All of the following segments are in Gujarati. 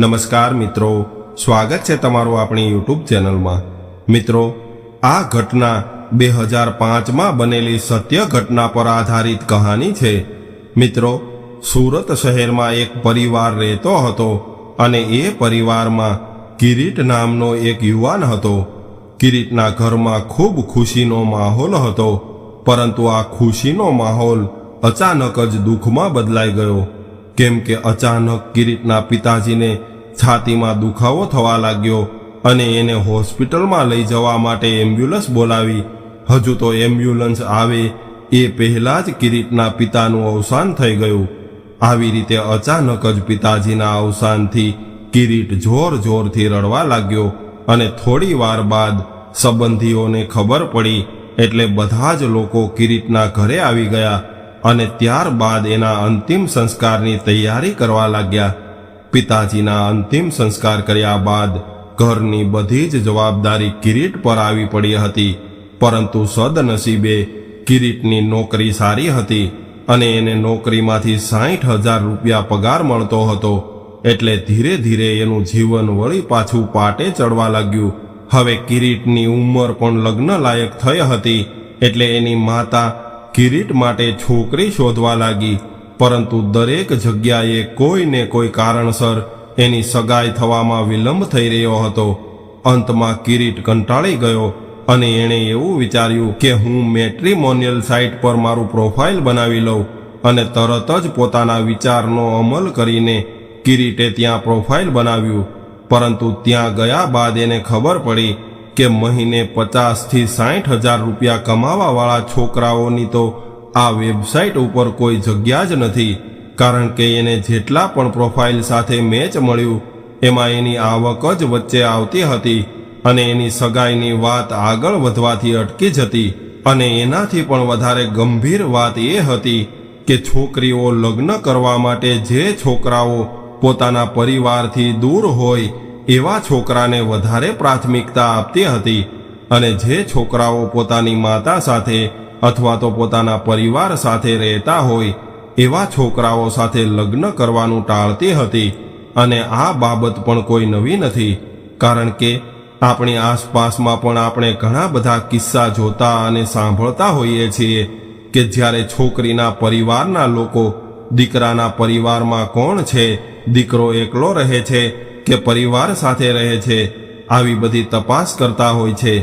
નમસ્કાર મિત્રો, સ્વાગત છે તમારું આપણી યુટ્યુબ ચેનલમાં। મિત્રો, આ ઘટના 2005માં બનેલી સત્ય ઘટના પર આધારિત કહાની છે। મિત્રો, સુરત શહેરમાં એક પરિવાર રહેતો હતો અને એ પરિવારમાં કિરીટ નામનો એક યુવાન હતો। કિરીટના ઘરમાં ખૂબ ખુશીનો માહોલ હતો, પરંતુ આ ખુશીનો માહોલ અચાનક જ દુઃખમાં બદલાઈ ગયો, કેમ કે અચાનક કિરીટના પિતાજીને છાતીમાં દુખાવો થવા લાગ્યો અને એને હોસ્પિટલમાં લઈ જવા માટે એમ્બ્યુલન્સ બોલાવી। હજુ તો એમ્બ્યુલન્સ આવે એ પહેલાં જ કિરીટના પિતાનું અવસાન થઈ ગયું। આવી રીતે અચાનક જ પિતાજીના અવસાનથી કિરીટ જોર જોરથી રડવા લાગ્યો અને થોડી વાર બાદ સંબંધીઓને ખબર પડી એટલે બધા જ લોકો કિરીટના ઘરે આવી ગયા અને ત્યારબાદ એના અંતિમ સંસ્કારની તૈયારી કરવા લાગ્યા। પિતાજીના અંતિમ સંસ્કાર કર્યા બાદ ઘરની બધી જ જવાબદારી કિરીટ પર આવી પડી હતી, પરંતુ સદનસીબે કિરીટની નોકરી સારી હતી અને એને નોકરીમાંથી 60,000 રૂપિયા પગાર મળતો હતો, એટલે ધીરે ધીરે એનું જીવન વળી પાછું પાટે ચડવા લાગ્યું। હવે કિરીટની ઉંમર પણ લગ્ન લાયક થઈ હતી, એટલે એની માતા કિરીટ માટે છોકરી શોધવા લાગી, પરંતુ દરેક જગ્યાએ કોઈને કોઈ કારણસર એની સગાઈ થવામાં વિલંબ થઈ રહ્યો હતો। અંતમાં કિરીટ કંટાળી ગયો અને એણે એવું વિચાર્યું કે હું મેટ્રિમોનિયલ સાઇટ પર મારું પ્રોફાઇલ બનાવી લઉં, અને તરત જ પોતાના વિચારનો અમલ કરીને કિરીટે ત્યાં પ્રોફાઇલ બનાવ્યું। પરંતુ ત્યાં ગયા બાદ એને ખબર પડી કે મહિને 50,000થી 60,000 રૂપિયા કમાવાવાળા છોકરાઓની તો આ વેબસાઇટ ઉપર કોઈ જગ્યા જ નથી, કારણ કે એને જેટલા પણ પ્રોફાઇલ સાથે મેચ મળ્યું એમાં એની આવક જ વચ્ચે આવતી હતી અને એની સગાઈની વાત આગળ વધવાથી અટકી જતી। અને એનાથી પણ વધારે ગંભીર વાત એ હતી કે છોકરીઓ લગ્ન કરવા માટે જે છોકરાઓ પોતાના પરિવારથી દૂર હોય એવા છોકરાને વધારે પ્રાથમિકતા આપતી હતી, અને જે છોકરાઓ પોતાની માતા સાથે અથવા તો પોતાના પરિવાર સાથે રહેતા હોય એવા છોકરાઓ સાથે લગ્ન કરવાનું ટાળતી હતી। અને આ બાબત પણ કોઈ નવી નથી, કારણ કે આપણી આસપાસમાં પણ આપણે ઘણા બધા કિસ્સા જોતા અને સાંભળતા હોઈએ છીએ કે જ્યારે છોકરીના પરિવારના લોકો દીકરાના પરિવારમાં કોણ છે, દીકરો એકલો રહે છે કે પરિવાર સાથે રહે છે, આવી બધી તપાસ કરતા હોય છે।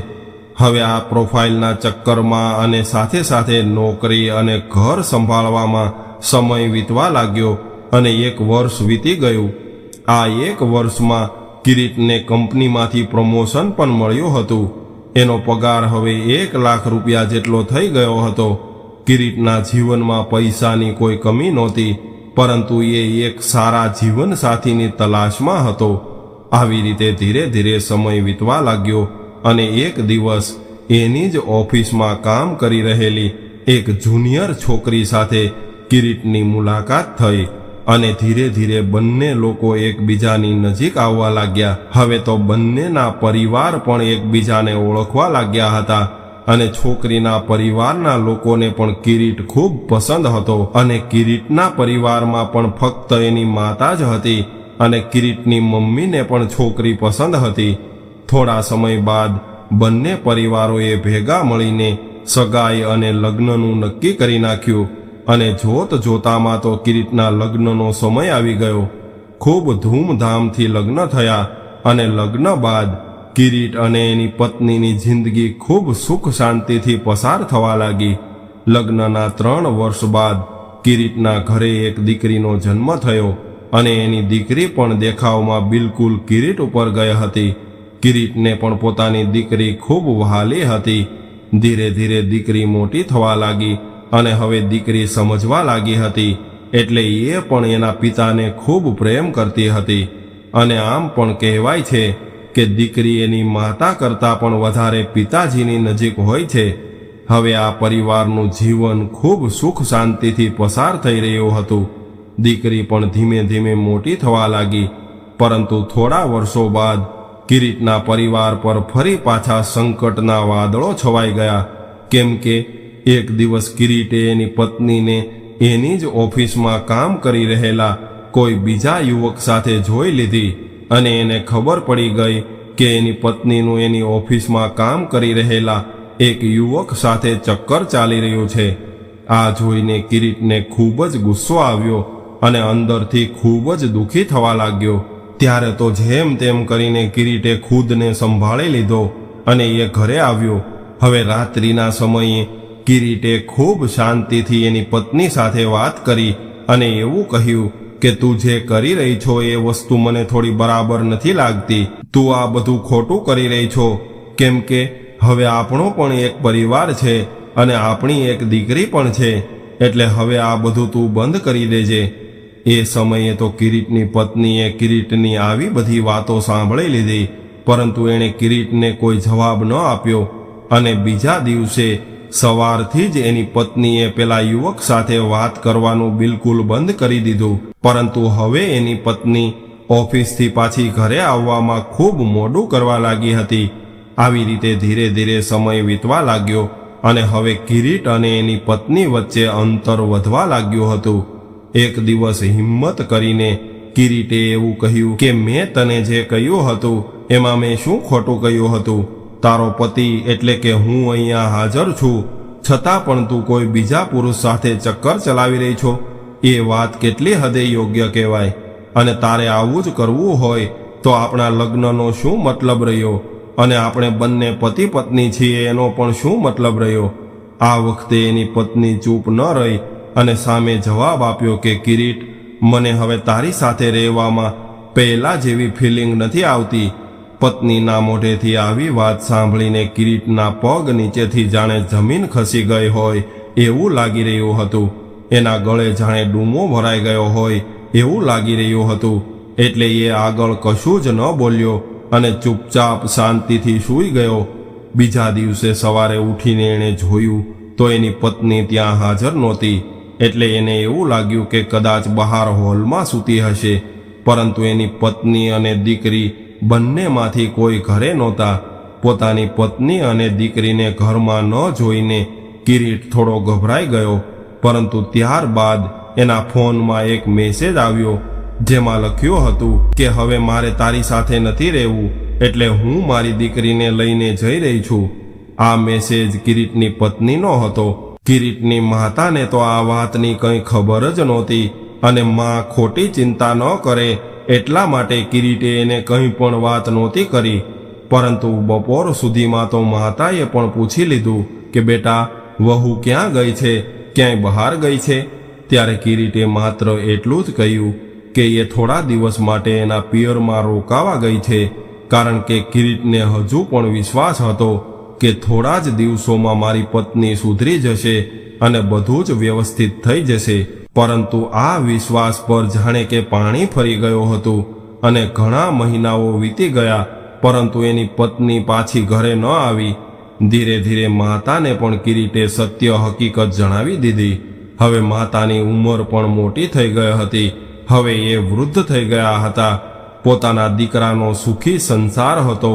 હવે આ પ્રોફાઇલના ચક્કરમાં અને સાથે સાથે નોકરી અને ઘર સંભાળવામાં સમય વીતવા લાગ્યો અને 1 વર્ષ વીતી ગયું। આ 1 વર્ષમાં કિરીટને કંપનીમાંથી પ્રમોશન પણ મળ્યું હતું। એનો પગાર હવે 1 લાખ રૂપિયા જેટલો થઈ ગયો હતો। કિરીટના જીવનમાં પૈસાની કોઈ કમી નહોતી, પરંતુ એ એક સારા જીવનસાથીની તલાશમાં હતો। આવી રીતે ધીરે ધીરે સમય વીતવા લાગ્યો અને એક દિવસ એની જ ઓફિસમાં કામ કરી રહેલી એક જુનિયર છોકરી સાથે કિરીટની મુલાકાત થઈ અને ધીરે ધીરે બંને લોકો એકબીજાની નજીક આવવા લાગ્યા। હવે તો બંનેના પરિવાર પણ એકબીજાને ઓળખવા લાગ્યા હતા અને છોકરીના પરિવારના લોકોને પણ કિરીટ ખૂબ પસંદ હતો, અને કિરીટના પરિવારમાં પણ ફક્ત એની માતા જ હતી અને કિરીટની મમ્મીને પણ છોકરી પસંદ હતી। થોડા સમય બાદ બંને પરિવારોએ ભેગા મળીને સગાઈ અને લગ્નનું નક્કી કરી નાખ્યું, અને જોત જોતામાં તો કિરીટના લગ્નનો સમય આવી ગયો। ખૂબ ધૂમધામથી લગ્ન થયા અને લગ્ન બાદ કિરીટ અને એની પત્નીની જિંદગી ખૂબ સુખ શાંતિથી પસાર થવા લાગી। લગ્નના 3 વર્ષ બાદ કિરીટના ઘરે એક દીકરીનો જન્મ થયો અને એની દીકરી પણ દેખાવમાં બિલકુલ કિરીટ ઉપર ગઈ હતી। કિરીટને પણ પોતાની દીકરી ખૂબ વહાલી હતી। ધીરે ધીરે દીકરી મોટી થવા લાગી અને હવે દીકરી સમજવા લાગી હતી, એટલે એ પણ એના પિતાને ખૂબ પ્રેમ કરતી હતી। અને આમ પણ કહેવાય છે કે દીકરી એની માતા કરતાં પણ વધારે પિતાજીની નજીક હોય છે। હવે આ પરિવારનું જીવન ખૂબ સુખ શાંતિથી પસાર થઈ રહ્યું હતું। દીકરી પણ ધીમે ધીમે મોટી થવા લાગી, પરંતુ થોડા વર્ષો બાદ કિરીટના પરિવાર પર ફરી પાછા સંકટના વાદળો છવાઈ ગયા, કેમ કે એક દિવસ કિરીટે એની પત્નીને એની જ ઓફિસમાં કામ કરી રહેલા કોઈ બીજા યુવક સાથે જોઈ લીધી અને એને ખબર પડી ગઈ કે એની પત્નીનું એની ઓફિસમાં કામ કરી રહેલા એક યુવક સાથે ચક્કર ચાલી રહ્યું છે. આ જોઈને કિરીટને ખૂબ જ ગુસ્સો આવ્યો અને અંદરથી ખૂબ જ દુઃખી થવા લાગ્યો. ત્યારે તો જેમ તેમ કરીને કિરીટે ખુદને સંભાળી લીધો અને એ ઘરે આવ્યો. હવે રાત્રિના સમયે કિરીટે ખૂબ શાંતિથી એની પત્ની સાથે વાત કરી અને એવું કહ્યું કે તું જે કરી રહી છો એ વસ્તુ મને થોડી બરાબર નથી લાગતી. તું આ બધું ખોટું કરી રહી છો, કેમ કે હવે આપણો પણ એક પરિવાર છે અને આપણી એક દીકરી પણ છે, એટલે હવે આ બધું તું બંધ કરી દેજે. એ સમયે તો કિરીટની પત્નીએ કિરીટની આવી બધી વાતો સાંભળી લીધી, પરંતુ એણે કિરીટને કોઈ જવાબ ન આપ્યો અને બીજા દિવસે સવારથી જ એની પત્નીએ પેલા યુવક સાથે વાત કરવાનું બિલકુલ બંધ કરી દીધું. પરંતુ હવે એની પત્ની ઓફિસથી પાછી ઘરે આવવામાં ખૂબ મોડું કરવા લાગી હતી. આવી રીતે ધીરે ધીરે સમય વીતવા લાગ્યો અને હવે કિરીટ અને એની પત્ની વચ્ચે અંતર વધવા લાગ્યું હતું. એક દિવસ હિંમત કરીને કિરીટે એવું કહ્યું કે મેં તને જે કહ્યું હતું એમાં મેં શું ખોટું કહ્યું હતું? તારો પતિ એટલે કે હું અહીંયા હાજર છું, છતાં પણ તું કોઈ બીજા પુરુષ સાથે ચક્કર ચલાવી રહી છો. એ વાત કેટલી હદે યોગ્ય કહેવાય? અને તારે આવું જ કરવું હોય તો આપણા લગ્નનો શું મતલબ રહ્યો? અને આપણે બંને પતિ પત્ની છીએ એનો પણ શું મતલબ રહ્યો? આ વખતે એની પત્ની ચૂપ ન રહી અને સામે જવાબ આપ્યો કે કિરીટ, મને હવે તારી સાથે રહેવામાં પહેલા જેવી ફિલિંગ નથી આવતી. પત્નીના મોઢેથી આવી વાત સાંભળીને કિરીટના પગ નીચેથી જાણે જમીન ખસી ગઈ હોય એવું લાગી રહ્યું હતું. એના ગળે જાણે ડૂમો ભરાઈ ગયો હોય એવું લાગી રહ્યું હતું. એટલે એ આગળ કશું જ ન બોલ્યો અને ચૂપચાપ શાંતિથી સૂઈ ગયો. બીજા દિવસે સવારે ઉઠીને એણે જોયું તો એની પત્ની ત્યાં હાજર નહોતી. એટલે એને એવું લાગ્યું કે કદાચ બહાર હોલમાં સૂતી હશે, પરંતુ એની પત્ની અને દીકરી બંનેમાંથી કોઈ ઘરે નહોતા. પોતાની પત્ની અને દીકરીને ઘરમાં ન જોઈને કિરીટ થોડો ગભરાઈ ગયો, પરંતુ ત્યારબાદ એના ફોનમાં એક મેસેજ આવ્યો જેમાં લખ્યું હતું કે હવે મારે તારી સાથે નથી રહેવું, એટલે હું મારી દીકરીને લઈને જઈ રહી છું. આ મેસેજ કિરીટની પત્નીનો હતો. કિરીટની માતાને તો આ વાતની કંઈ ખબર જ નહોતી અને માં ખોટી ચિંતા ન કરે એટલા માટે કિરીટે એને કંઈ પણ વાત નહોતી કરી. પરંતુ બપોર સુધીમાં તો માતાએ પણ પૂછી લીધું કે બેટા, વહુ ક્યાં ગઈ છે? ક્યાંય બહાર ગઈ છે? ત્યારે કિરીટે માત્ર એટલું જ કહ્યું કે એ થોડા દિવસ માટે એના પિયરમાં રોકાવા ગઈ છે, કારણ કે કિરીટને હજુ પણ વિશ્વાસ હતો કે થોડા જ દિવસોમાં મારી પત્ની સુધરી જશે અને બધું જ વ્યવસ્થિત થઈ જશે. પરંતુ આ વિશ્વાસ પર જાણે કે પાણી ફરી ગયો હતું અને ઘણા મહિનાઓ વીતી ગયા, પરંતુ એની પત્ની પાછી ઘરે ન આવી. ધીરે ધીરે માતાને પણ કિરીટે સત્ય હકીકત જણાવી દીધી. હવે માતાની ઉંમર પણ મોટી થઈ ગઈ હતી. હવે એ વૃદ્ધ થઈ ગયા હતા. પોતાના દીકરાનો સુખી સંસાર હતો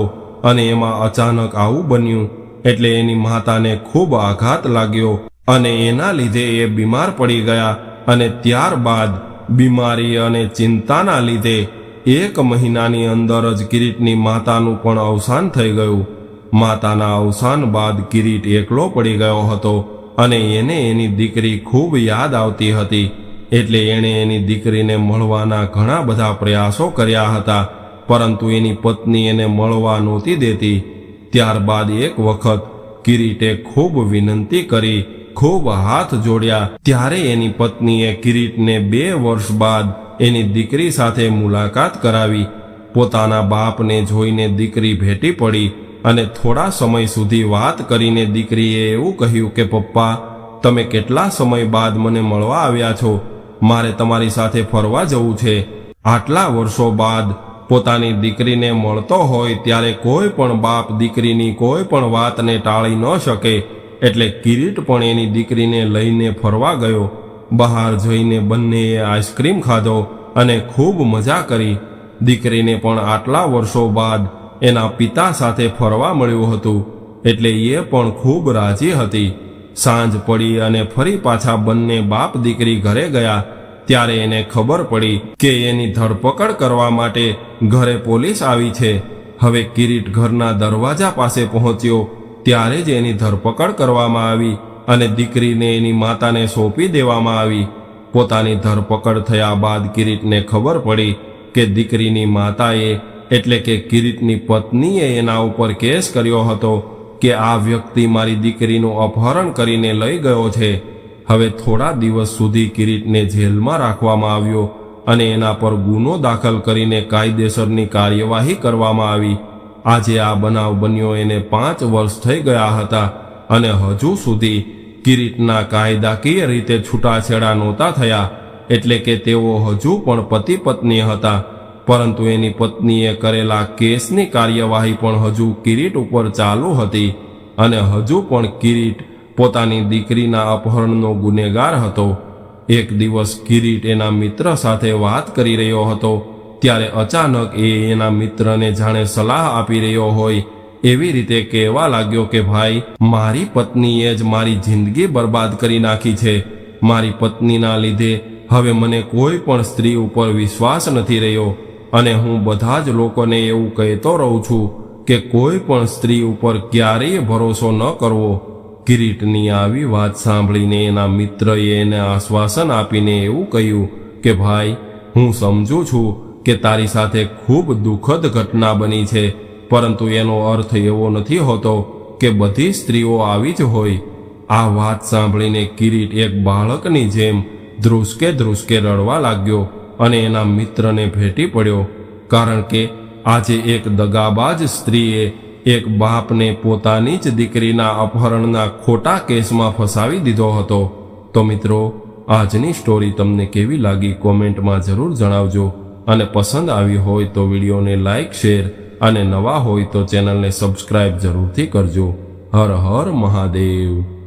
અને એમાં અચાનક આવું બન્યું એટલે એની માતાને ખૂબ આઘાત લાગ્યો અને એના લીધે એ બીમાર પડી ગયા. અને ત્યારબાદ બીમારી અને ચિંતાના લીધે 1 મહિનાની અંદર જ કિરીટની માતાનું પણ અવસાન થઈ ગયું. માતાના અવસાન બાદ કિરીટ એકલો પડી ગયો હતો અને એને એની દીકરી ખૂબ યાદ આવતી હતી. એટલે એણે એની દીકરીને મળવાના ઘણા બધા પ્રયાસો કર્યા હતા, પરંતુ એની પત્ની એને મળવા નહોતી દેતી. ત્યારબાદ એક વખત કિરીટે ખૂબ વિનંતી કરી, ખૂબ હાથ જોડ્યા. ત્યારે એની પત્નીએ કિરીટને 2 વર્ષ બાદ એની દીકરી સાથે મુલાકાત કરાવી. પોતાના બાપને જોઈને દીકરી ભેટી પડી અને થોડા સમય સુધી વાત કરીને દીકરીએ એવું કહ્યું કે પપ્પા, તમે કેટલા સમય બાદ મને મળવા આવ્યા છો? મારે તમારી સાથે ફરવા જવું છે. આટલા વર્ષો બાદ પોતાની દીકરીને મળતો હોય ત્યારે કોઈ પણ બાપ દીકરીની કોઈ પણ વાતને ટાળી ન શકે. એટલે કિરીટ પણ એની દીકરીને લઈને ફરવા ગયો. બહાર જઈને બંનેએ આઈસ્ક્રીમ ખાધો અને ખૂબ મજા કરી. દીકરીને પણ આટલા વર્ષો બાદ એના પિતા સાથે ફરવા મળ્યું હતું, એટલે એ પણ ખૂબ રાજી હતી. સાંજ પડી અને ફરી પાછા બંને બાપ દીકરી ઘરે ગયા. ત્યારે એને ખબર પડી કે એની ધરપકડ કરવા માટે ઘરે પોલીસ આવી છે. હવે કિરીટ ઘરના દરવાજા પાસે પહોંચ્યો ત્યારે જ એની ધરપકડ કરવામાં આવી અને દીકરીને એની માતાને સોંપી દેવામાં આવી. પોતાની ધરપકડ થયા બાદ કિરીટને ખબર પડી કે દીકરીની માતાએ એટલે કે કિરીટની પત્નીએ એના ઉપર કેસ કર્યો હતો કે આ વ્યક્તિ મારી દીકરીનું અપહરણ કરીને લઈ ગયો છે. હવે થોડા દિવસ સુધી કિરીટને જેલમાં રાખવામાં આવ્યો અને એના પર ગુનો દાખલ કરીને કાયદેસરની કાર્યવાહી કરવામાં આવી. આજે આ બનાવ બન્યો એને 5 વર્ષ થઈ ગયા હતા અને હજુ સુધી કિરીટના કાયદાકીય રીતે છૂટાછેડા નહોતા થયા. એટલે કે તેઓ હજુ પણ પતિ પત્ની હતા, પરંતુ એની પત્નીએ કરેલા કેસની કાર્યવાહી પણ હજુ કિરીટ ઉપર ચાલુ હતી અને હજુ પણ કિરીટ પોતાની દીકરીના અપહરણનો ગુનેગાર હતો. એક દિવસ કિરીટ એના મિત્ર સાથે વાત કરી રહ્યો હતો ત્યારે અચાનક એ એના મિત્રને જાણે સલાહ આપી રહ્યો હોય એવી રીતે કહેવા લાગ્યો કે ભાઈ, મારી પત્નીએ જ મારી જિંદગી બરબાદ કરી નાખી છે. મારી પત્નીના લીધે હવે મને કોઈ પણ સ્ત્રી ઉપર વિશ્વાસ નથી રહ્યો અને હું બધા જ લોકોને એવું કહેતો રહું છું કે કોઈ પણ સ્ત્રી ઉપર ક્યારેય ભરોસો ન કરવો. કિરીટની આવી વાત સાંભળીને એના મિત્રએ એને આશ્વાસન આપીને એવું કહ્યું કે ભાઈ, હું સમજું છું કે તારી સાથે ખૂબ દુઃખદ ઘટના બની છે, પરંતુ એનો અર્થ એવો નથી હોતો કે બધી સ્ત્રીઓ આવી જ હોય. આ વાત સાંભળીને કિરીટ એક બાળકની જેમ ધ્રુસકે ધ્રુસકે રડવા લાગ્યો અને એના મિત્રને ભેટી પડ્યો, કારણ કે આજે એક દગાબાજ સ્ત્રીએ એક બાપને પોતાની જ દીકરીના અપહરણના ખોટા કેસમાં ફસાવી દીધો હતો. તો મિત્રો, આજની સ્ટોરી તમને કેવી લાગી કોમેન્ટમાં જરૂર જણાવજો અને પસંદ આવી હોય તો વિડીયોને લાઈક, શેર અને નવા હોય તો ચેનલને સબસ્ક્રાઇબ જરૂરથી કરજો. હર હર મહાદેવ.